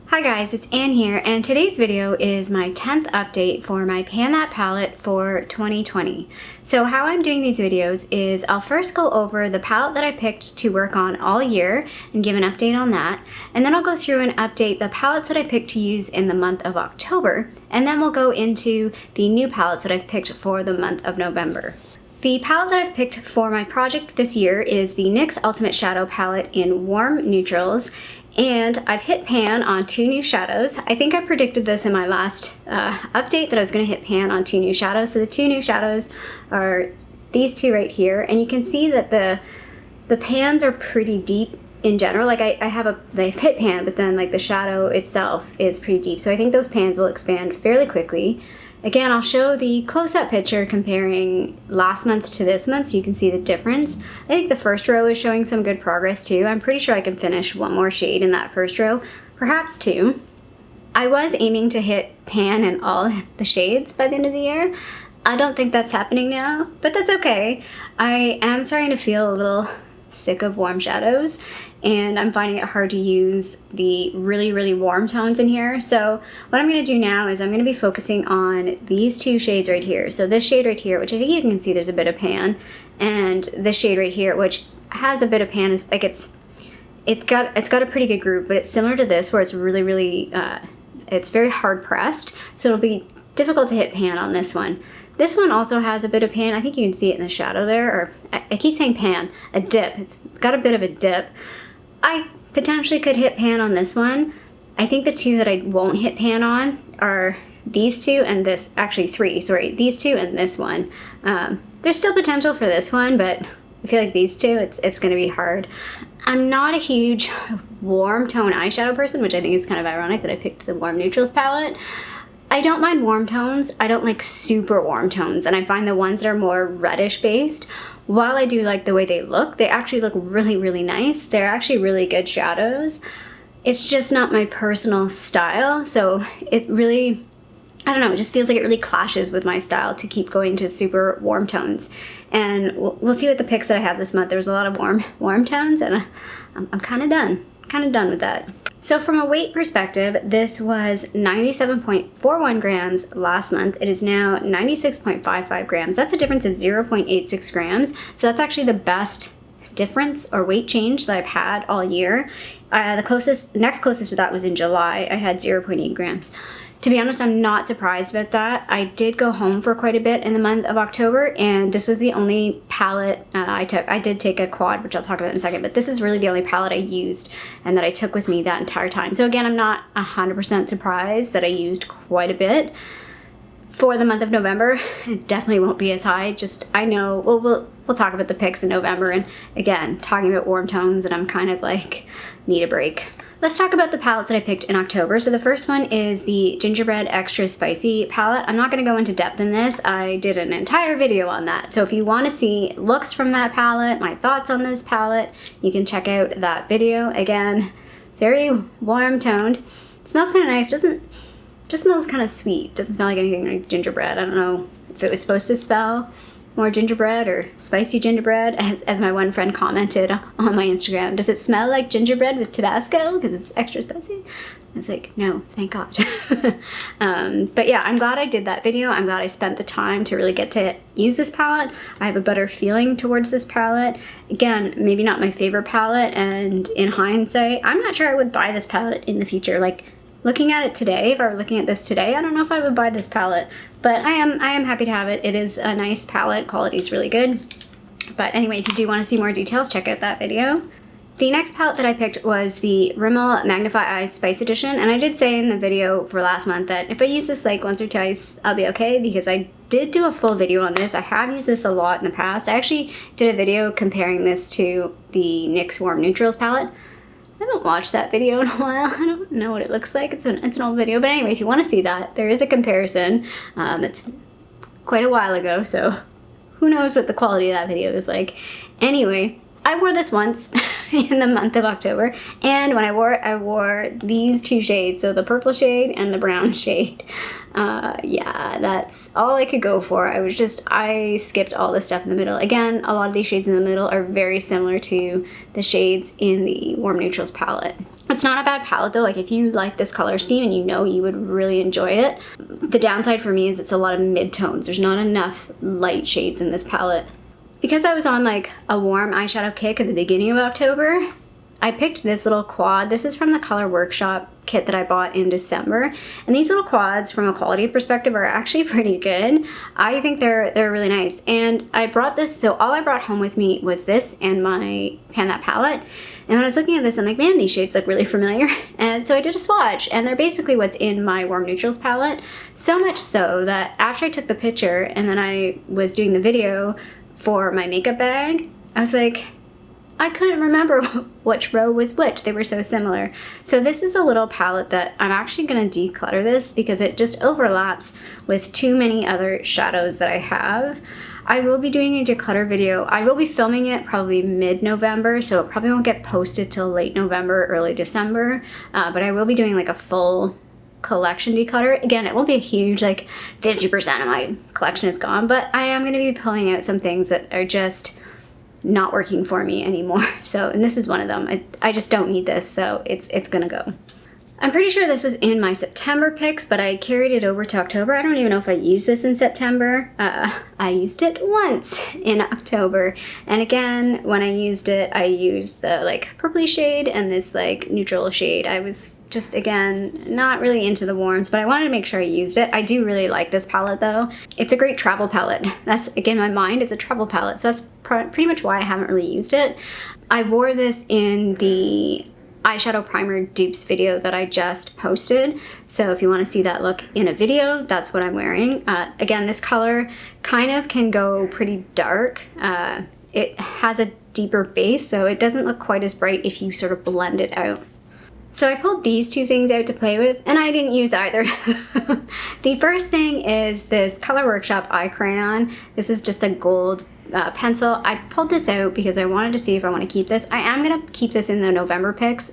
Hi guys, it's Anne here, and today's video is my 10th update for my Pan That palette for 2020. So how I'm doing these videos is I'll first go over the palette that I picked to work on all year and give an update on that, and then I'll go through and update the palettes that I picked to use in the month of October, and then we'll go into the new palettes that I've picked for the month of November. The palette that I've picked for my project this year is the NYX Ultimate Shadow palette in warm neutrals, and I've hit pan on 2 new shadows. I think I predicted this in my last update that I was going to hit pan on 2 new shadows. So the 2 new shadows are these 2 right here, and you can see that the pans are pretty deep in general. Like they've hit pan, but then like the shadow itself is pretty deep. So I think those pans will expand fairly quickly. Again, I'll show the close-up picture comparing last month to this month so you can see the difference. I think the first row is showing some good progress too. I'm pretty sure I can finish 1 more shade in that first row, perhaps 2. I was aiming to hit pan in all the shades by the end of the year. I don't think that's happening now, but that's okay. I am starting to feel a little sick of warm shadows, and I'm finding it hard to use the really warm tones in here. So what I'm going to do now is I'm going to be focusing on these 2 shades right here. So this shade right here, which I think you can see there's a bit of pan, and this shade right here, which has a bit of pan, is like it's got a pretty good groove, but it's similar to this where it's really it's very hard pressed, so it'll be difficult to hit pan on this one. This one also has a bit of pan. I think you can see it in the shadow there, or I keep saying pan, a dip. It's got a bit of a dip. I potentially could hit pan on this one. I think the 2 that I won't hit pan on are these 2 and this, actually 3, sorry, these 2 and this one. There's still potential for this one, but I feel like these 2, it's gonna be hard. I'm not a huge warm tone eyeshadow person, which I think is kind of ironic that I picked the warm neutrals palette. I don't mind warm tones. I don't like super warm tones, and I find the ones that are more reddish based, while I do like the way they look, they actually look really nice. They're actually really good shadows. It's just not my personal style, so it really, I don't know, it just feels like it really clashes with my style to keep going to super warm tones. And we'll see what the picks that I have this month. There's a lot of warm tones, and I'm kind of done with that. So from a weight perspective, this was 97.41 grams last month. It is now 96.55 grams. That's a difference of 0.86 grams. So that's actually the best difference or weight change that I've had all year. The next closest to that was in July. I had 0.8 grams. To be honest, I'm not surprised about that. I did go home for quite a bit in the month of October, and this was the only palette I took. I did take a quad, which I'll talk about in a second, but this is really the only palette I used and that I took with me that entire time. So again, I'm not 100% surprised that I used quite a bit. For the month of November, it definitely won't be as high. Just, I know, we'll talk about the picks in November, and again, talking about warm tones, and I'm kind of like, need a break. Let's talk about the palettes that I picked in October. So the first one is the Gingerbread Extra Spicy palette. I'm not going to go into depth in this. I did an entire video on that. So if you want to see looks from that palette, my thoughts on this palette, you can check out that video. Again, very warm toned. It smells kind of nice. Just smells kind of sweet. Doesn't smell like anything like gingerbread. I don't know if it was supposed to smell more gingerbread or spicy gingerbread, as my one friend commented on my Instagram. Does it smell like gingerbread with Tabasco because it's extra spicy? It's like, no, thank God. But yeah, I'm glad I did that video. I'm glad I spent the time to really get to use this palette. I have a better feeling towards this palette. Again, maybe not my favorite palette, and in hindsight, I'm not sure I would buy this palette in the future. Like, looking at it today, if I were looking at this today, I don't know if I would buy this palette, but I am happy to have it. It is a nice palette. Quality is really good. But anyway, if you do want to see more details, check out that video. The next palette that I picked was the Rimmel Magnif'eyes Spice Edition, and I did say in the video for last month that if I use this like once or twice, I'll be okay, because I did do a full video on this. I have used this a lot in the past. I actually did a video comparing this to the NYX Warm Neutrals palette. I haven't watched that video in a while. I don't know what it looks like. It's an old video, but anyway, if you want to see that, there is a comparison. It's quite a while ago, so who knows what the quality of that video is like. Anyway, I wore this once in the month of October, and when I wore these 2 shades, so the purple shade and the brown shade. Yeah, that's all I could go for. I skipped all the stuff in the middle. Again, a lot of these shades in the middle are very similar to the shades in the Warm Neutrals palette. It's not a bad palette though. Like if you like this color scheme and you know you would really enjoy it. The downside for me is it's a lot of mid-tones. There's not enough light shades in this palette. Because I was on like a warm eyeshadow kick at the beginning of October, I picked this little quad. This is from the Color Workshop kit that I bought in December. And these little quads, from a quality perspective, are actually pretty good. I think they're really nice. And I brought this, so all I brought home with me was this and my Pan That palette. And when I was looking at this, I'm like, man, these shades look really familiar. And so I did a swatch, and they're basically what's in my Warm Neutrals palette. So much so that after I took the picture and then I was doing the video for my makeup bag, I was like, I couldn't remember which row was which. They were so similar. So this is a little palette that I'm actually going to declutter this because it just overlaps with too many other shadows that I have. I will be doing a declutter video. I will be filming it probably mid-November, so it probably won't get posted till late November, early December. But I will be doing like a full collection declutter. Again, it won't be a huge, like 50% of my collection is gone, but I am going to be pulling out some things that are just not working for me anymore. So, and this is one of them. I just don't need this, so it's gonna go. I'm pretty sure this was in my September picks, but I carried it over to October. I don't even know if I used this in September. I used it once in October. And again, when I used it, I used the like purpley shade and this like neutral shade. I was just, again, not really into the warms, but I wanted to make sure I used it. I do really like this palette though. It's a great travel palette. That's, again, my mind, it's a travel palette. So that's pretty much why I haven't really used it. I wore this in the eyeshadow primer dupes video that I just posted. So if you want to see that look in a video, that's what I'm wearing. Again, this color kind of can go pretty dark. It has a deeper base, so it doesn't look quite as bright if you sort of blend it out. So I pulled these two things out to play with, and I didn't use either. The first thing is this Color Workshop eye crayon. This is just a gold pencil. I pulled this out because I wanted to see if I want to keep this. I am going to keep this in the November picks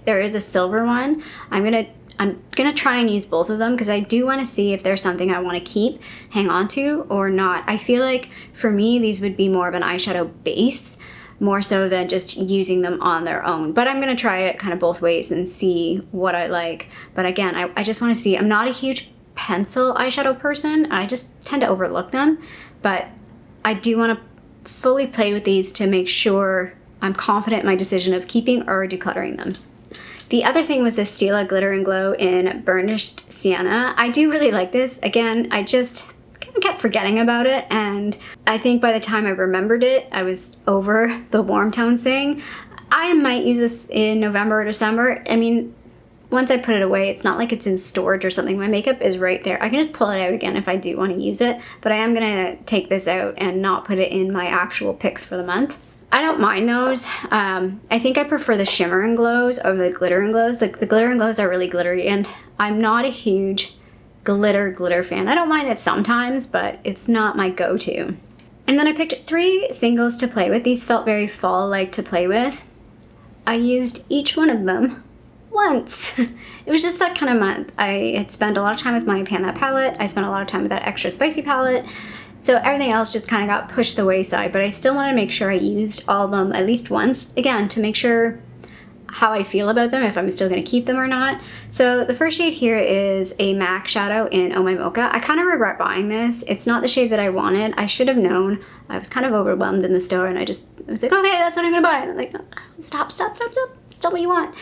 there is a silver one. I'm gonna try and use both of them because I do want to see if there's something I want to hang on to or not. I feel like for me these would be more of an eyeshadow base, more so than just using them on their own. But I'm gonna try it kind of both ways and see what I like. But again, I just want to see. I'm not a huge pencil eyeshadow person. I just tend to overlook them, but I do want to fully play with these to make sure I'm confident in my decision of keeping or decluttering them. The other thing was this Stila Glitter and Glow in Burnished Sienna. I do really like this. Again, I just kept forgetting about it, and I think by the time I remembered it, I was over the warm tones thing. I might use this in November or December. I mean, once I put it away, it's not like it's in storage or something. My makeup is right there. I can just pull it out again if I do want to use it, but I am gonna take this out and not put it in my actual picks for the month. I don't mind those. I think I prefer the shimmer and glows over the glitter and glows. Like the glitter and glows are really glittery, and I'm not a huge glitter fan. I don't mind it sometimes, but it's not my go-to. And then I picked 3 singles to play with. These felt very fall-like to play with. I used each one of them once. It was just that kind of month. I had spent a lot of time with my Pan That palette. I spent a lot of time with that extra spicy palette. So everything else just kind of got pushed to the wayside, but I still want to make sure I used all of them at least once, again, to make sure how I feel about them, if I'm still going to keep them or not. So the first shade here is a MAC shadow in Oh My Mocha. I kind of regret buying this. It's not the shade that I wanted. I should have known. I was kind of overwhelmed in the store, and I was like, okay, that's what I'm going to buy. And I'm like, stop. It's not what you want.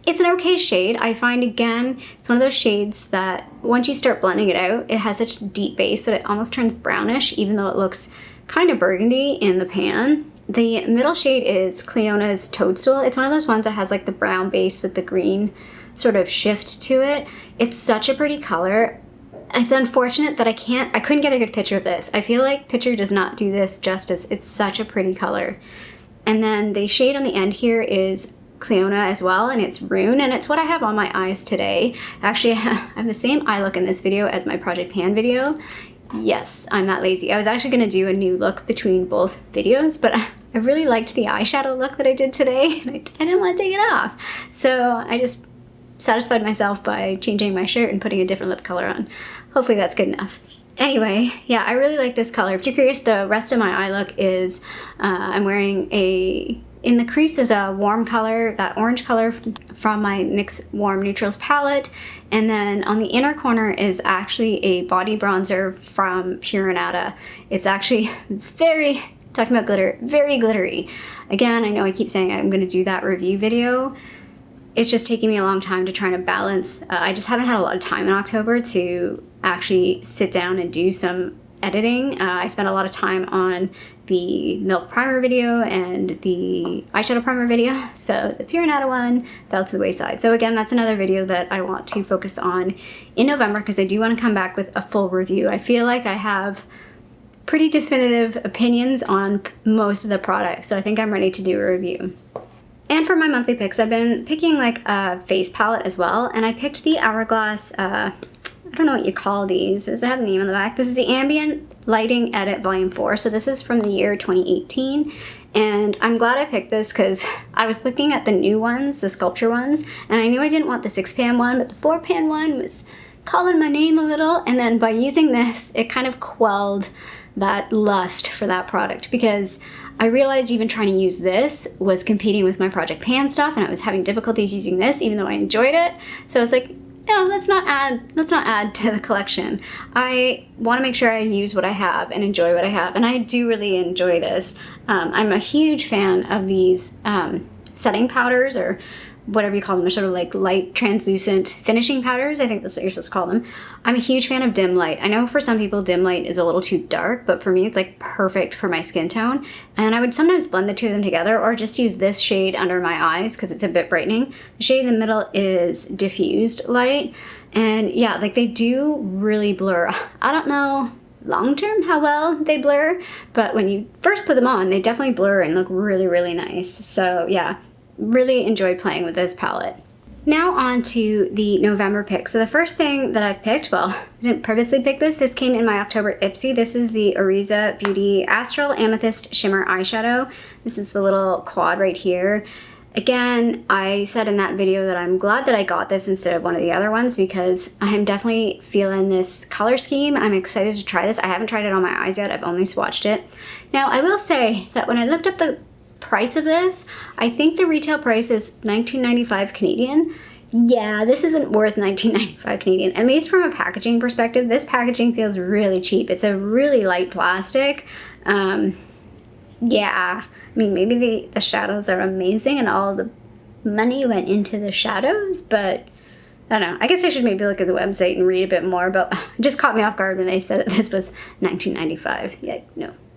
It's an okay shade. I find, again, it's one of those shades that once you start blending it out, it has such a deep base that it almost turns brownish, even though it looks kind of burgundy in the pan. The middle shade is Cleona's Toadstool. It's one of those ones that has like the brown base with the green sort of shift to it. It's such a pretty color. It's unfortunate that I couldn't get a good picture of this. I feel like picture does not do this justice. It's such a pretty color. And then the shade on the end here is Cleona as well, and it's Rune, and it's what I have on my eyes today. Actually, I have the same eye look in this video as my Project Pan video. Yes, I'm that lazy. I was actually going to do a new look between both videos, but I really liked the eyeshadow look that I did today, and I didn't want to take it off. So I just satisfied myself by changing my shirt and putting a different lip color on. Hopefully that's good enough. Anyway, yeah, I really like this color. If you're curious, the rest of my eye look is I'm wearing a In the crease is a warm color, that orange color from my NYX Warm Neutrals palette. And then on the inner corner is actually a body bronzer from Pure Nata. It's actually very, talking about glitter, very glittery. Again, I know I keep saying I'm going to do that review video. It's just taking me a long time to try to balance. I just haven't had a lot of time in October to actually sit down and do some editing. I spent a lot of time on the Milk Primer video and the eyeshadow primer video, so the Pure Nata one fell to the wayside. So again, that's another video that I want to focus on in November because I do want to come back with a full review. I feel like I have pretty definitive opinions on most of the products, so I think I'm ready to do a review. And for my monthly picks, I've been picking like a face palette as well, and I picked the Hourglass, I don't know what you call these. Does it have a name on the back? This is the Ambient Lighting Edit Volume 4. So this is from the year 2018. And I'm glad I picked this because I was looking at the new ones, the sculpture ones, and I knew I didn't want the 6-pan one, but the 4-pan one was calling my name a little. And then by using this, it kind of quelled that lust for that product because I realized even trying to use this was competing with my Project Pan stuff, and I was having difficulties using this even though I enjoyed it. So I was like, no, let's not add to the collection. I want to make sure I use what I have and enjoy what I have, and I do really enjoy this. I'm a huge fan of these setting powders, or whatever you call them, sort of like light translucent finishing powders. I think that's what you're supposed to call them. I'm a huge fan of dim light. I know for some people dim light is a little too dark, but for me it's like perfect for my skin tone. And I would sometimes blend the two of them together or just use this shade under my eyes because it's a bit brightening. The shade in the middle is diffused light. And yeah, like they do really blur. I don't know long term how well they blur, but when you first put them on, they definitely blur and look really, really nice. So yeah, really enjoyed playing with this palette. Now on to the November pick. So the first thing that I've picked, well, I didn't purposely pick this. This came in my October Ipsy. This is the Ariza Beauty Astral Amethyst Shimmer Eyeshadow. This is the little quad right here. Again, I said in that video that I'm glad that I got this instead of one of the other ones because I'm definitely feeling this color scheme. I'm excited to try this. I haven't tried it on my eyes yet. I've only swatched it. Now, I will say that when I looked up the price of this, I think the retail price is $19.95 Canadian. Yeah, this isn't worth $19.95 Canadian. At least from a packaging perspective, this packaging feels really cheap. It's a really light plastic. Yeah, I mean, maybe the shadows are amazing and all the money went into the shadows, but I don't know. I guess I should maybe look at the website and read a bit more, but it just caught me off guard when they said that this was $19.95. Yeah,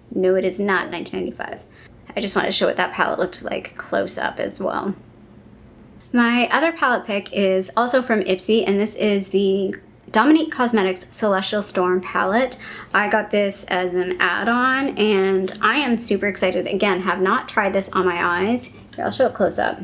no, it is not $19.95. I just wanted to show what that palette looked like close up as well. My other palette pick is also from Ipsy, and this is the Dominique Cosmetics Celestial Storm palette. I got this as an add-on, and I am super excited. Again, have not tried this on my eyes. Here, I'll show it close up.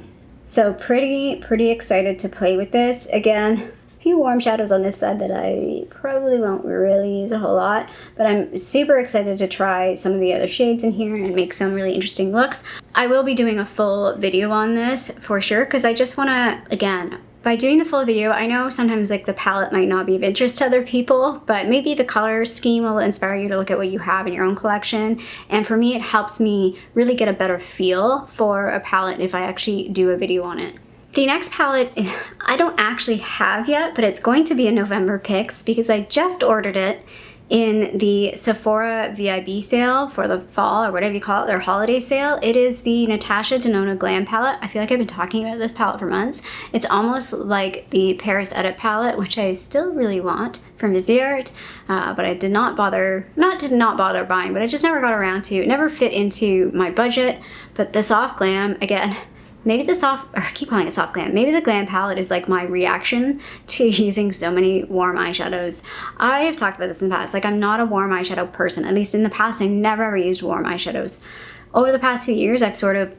So pretty excited to play with this. Again, a few warm shadows on this side that I probably won't really use a whole lot, but I'm super excited to try some of the other shades in here and make some really interesting looks. I will be doing a full video on this for sure, because I just want to, again, by doing the full video, I know sometimes like the palette might not be of interest to other people, but maybe the color scheme will inspire you to look at what you have in your own collection. And for me, it helps me really get a better feel for a palette if I actually do a video on it. The next palette, I don't actually have yet, but it's going to be a November picks because I just ordered it in the Sephora VIB sale for the fall, or whatever you call it, their holiday sale. It is the Natasha Denona Glam palette. I feel like I've been talking about this palette for months. It's almost like the Paris Edit palette, which I still really want from Viseart, but I did not bother, did not bother buying, but I just never got around to. It never fit into my budget, but the Soft Glam, again, maybe the soft, or I keep calling it Soft Glam, maybe the Glam palette is like my reaction to using so many warm eyeshadows. I have talked about this in the past, like I'm not a warm eyeshadow person. At least in the past, I never ever used warm eyeshadows. Over the past few years, I've sort of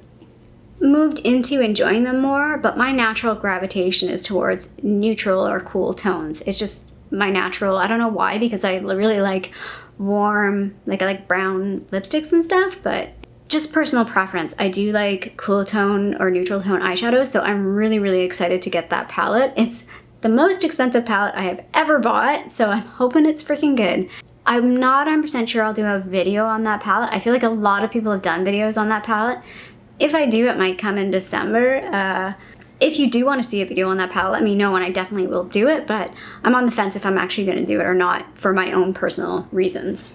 moved into enjoying them more, but my natural gravitation is towards neutral or cool tones. It's just my natural, I don't know why, because I really like warm, like I like brown lipsticks and stuff, but just personal preference. I do like cool tone or neutral tone eyeshadows, so I'm really excited to get that palette. It's the most expensive palette I have ever bought, so I'm hoping it's freaking good. I'm not 100% sure I'll do a video on that palette. I feel like a lot of people have done videos on that palette. If I do, it might come in December. If you do want to see a video on that palette, let me know and I definitely will do it, but I'm on the fence if I'm actually going to do it or not for my own personal reasons.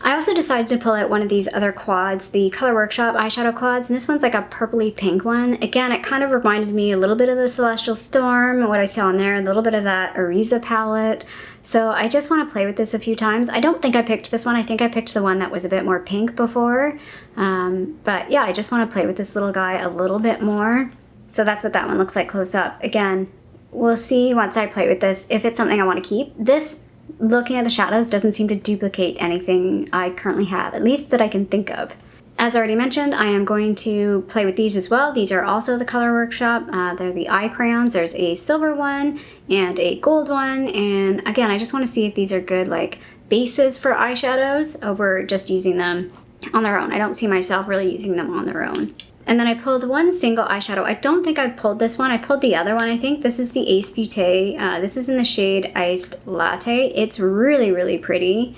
I also decided to pull out one of these other quads, the Color Workshop eyeshadow quads, and this one's like a purpley pink one. Again, it kind of reminded me a little bit of the Celestial Storm, what I saw in there, a little bit of that Ariza palette. So I just want to play with this a few times. I don't think I picked this one. I think I picked the one that was a bit more pink before. But yeah, I just want to play with this little guy a little bit more. So that's what that one looks like close up. Again, we'll see once I play with this if it's something I want to keep. This, looking at the shadows, doesn't seem to duplicate anything I currently have, at least that I can think of. As already mentioned, I am going to play with these as well. These are also the Color Workshop. They're the eye crayons. There's a silver one and a gold one. And again, I just want to see if these are good like bases for eyeshadows over just using them on their own. I don't see myself really using them on their own. And then I pulled one single eyeshadow. I don't think I pulled this one. I pulled the other one, I think. This is the Ace Beauté. This is in the shade Iced Latte. It's really, really pretty.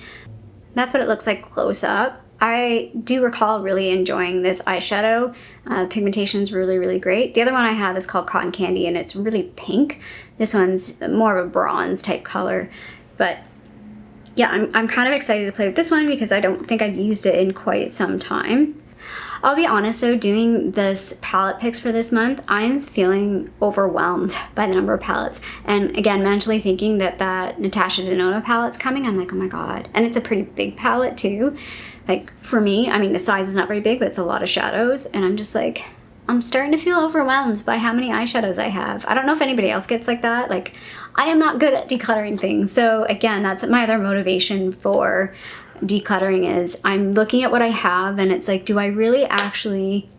That's what it looks like close up. I do recall really enjoying this eyeshadow. The pigmentation is really, really great. The other one I have is called Cotton Candy, and it's really pink. This one's more of a bronze type color. But yeah, I'm kind of excited to play with this one because I don't think I've used it in quite some time. I'll be honest though, doing this palette picks for this month, I'm feeling overwhelmed by the number of palettes. And again, mentally thinking that Natasha Denona palette's coming, I'm like, oh my god. And it's a pretty big palette too. Like for me, I mean the size is not very big, but it's a lot of shadows. And I'm just like, I'm starting to feel overwhelmed by how many eyeshadows I have. I don't know if anybody else gets like that. Like, I am not good at decluttering things. So again, that's my other motivation for decluttering is I'm looking at what I have and it's like, do I really actually,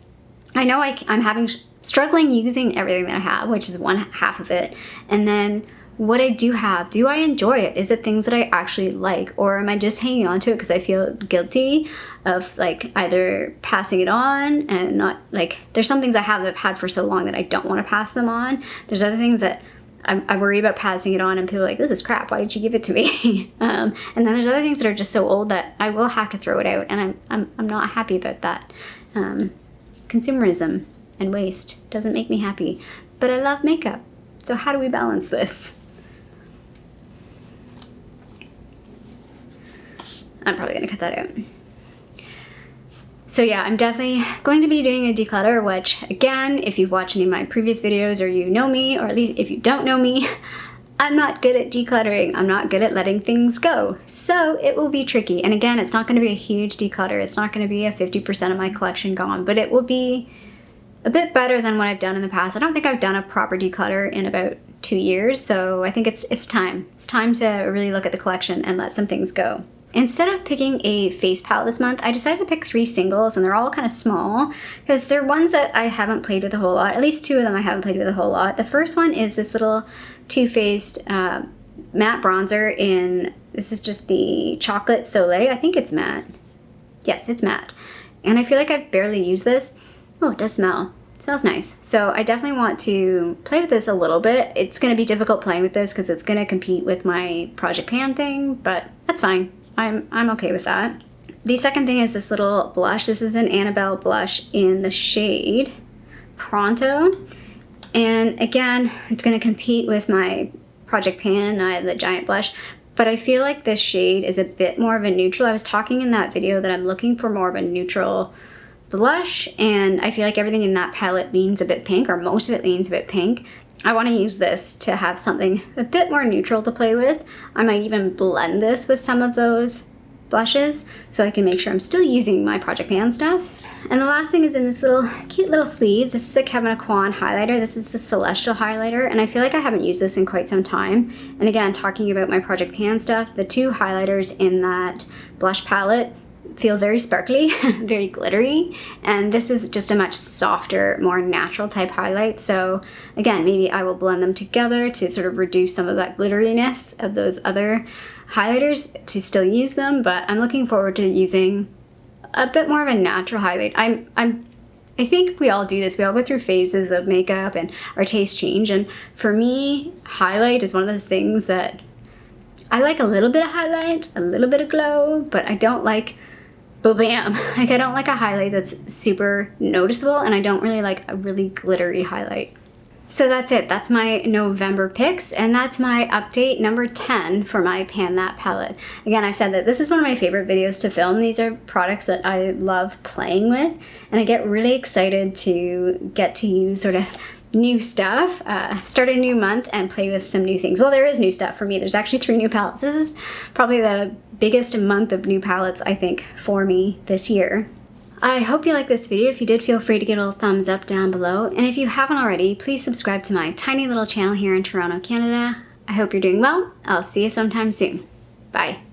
I know I'm struggling using everything that I have, which is one half of it. And then what I do have, do I enjoy it? Is it things that I actually like? Or am I just hanging on to it because I feel guilty of like either passing it on and not like, there's some things I have that I've had for so long that I don't want to pass them on. There's other things that I worry about passing it on and people are like, this is crap, why did you give it to me? And then there's other things that are just so old that I will have to throw it out, and I'm not happy about that. Consumerism and waste doesn't make me happy, but I love makeup. So how do we balance this? I'm probably gonna cut that out. So yeah, I'm definitely going to be doing a declutter, which again, if you've watched any of my previous videos or you know me, or at least if you don't know me, I'm not good at decluttering. I'm not good at letting things go. So it will be tricky. And again, it's not going to be a huge declutter. It's not going to be a 50% of my collection gone, but it will be a bit better than what I've done in the past. I don't think I've done a proper declutter in about 2 years. So I think it's time. It's time to really look at the collection and let some things go. Instead of picking a face palette this month, I decided to pick 3 singles, and they're all kind of small because they're ones that I haven't played with a whole lot. At least 2 of them I haven't played with a whole lot. The first one is this little Too Faced matte bronzer in, this is just the Chocolate Soleil. I think it's matte. Yes, it's matte. And I feel like I've barely used this. Oh, it does smell. It smells nice. So I definitely want to play with this a little bit. It's going to be difficult playing with this because it's going to compete with my Project Pan thing, but that's fine. I'm okay with that. The second thing is this little blush. This is an Annabelle blush in the shade Pronto. And again, it's going to compete with my Project Pan, the giant blush. But I feel like this shade is a bit more of a neutral. I was talking in that video that I'm looking for more of a neutral blush. And I feel like everything in that palette leans a bit pink, or most of it leans a bit pink. I want to use this to have something a bit more neutral to play with. I might even blend this with some of those blushes so I can make sure I'm still using my Project Pan stuff. And the last thing is in this little cute little sleeve. This is a Kevin Aucoin highlighter. This is the Celestial highlighter, and I feel like I haven't used this in quite some time. And again, talking about my Project Pan stuff, the 2 highlighters in that blush palette feel very sparkly, very glittery, and this is just a much softer, more natural type highlight. So again, maybe I will blend them together to sort of reduce some of that glitteriness of those other highlighters to still use them, but I'm looking forward to using a bit more of a natural highlight. I think we all do this. We all go through phases of makeup and our tastes change, and for me, highlight is one of those things that I like. A little bit of highlight, a little bit of glow, but I don't like ba-bam. Like, I don't like a highlight that's super noticeable, and I don't really like a really glittery highlight. So that's it. That's my November picks, and that's my update number 10 for my Pan That palette. Again, I've said that this is one of my favorite videos to film. These are products that I love playing with, and I get really excited to get to use sort of new stuff, start a new month and play with some new things. Well, there is new stuff for me. There's actually 3 new palettes. This is probably the biggest month of new palettes, I think, for me this year. I hope you like this video. If you did, feel free to give it a little thumbs up down below. And if you haven't already, please subscribe to my tiny little channel here in Toronto, Canada. I hope you're doing well. I'll see you sometime soon. Bye.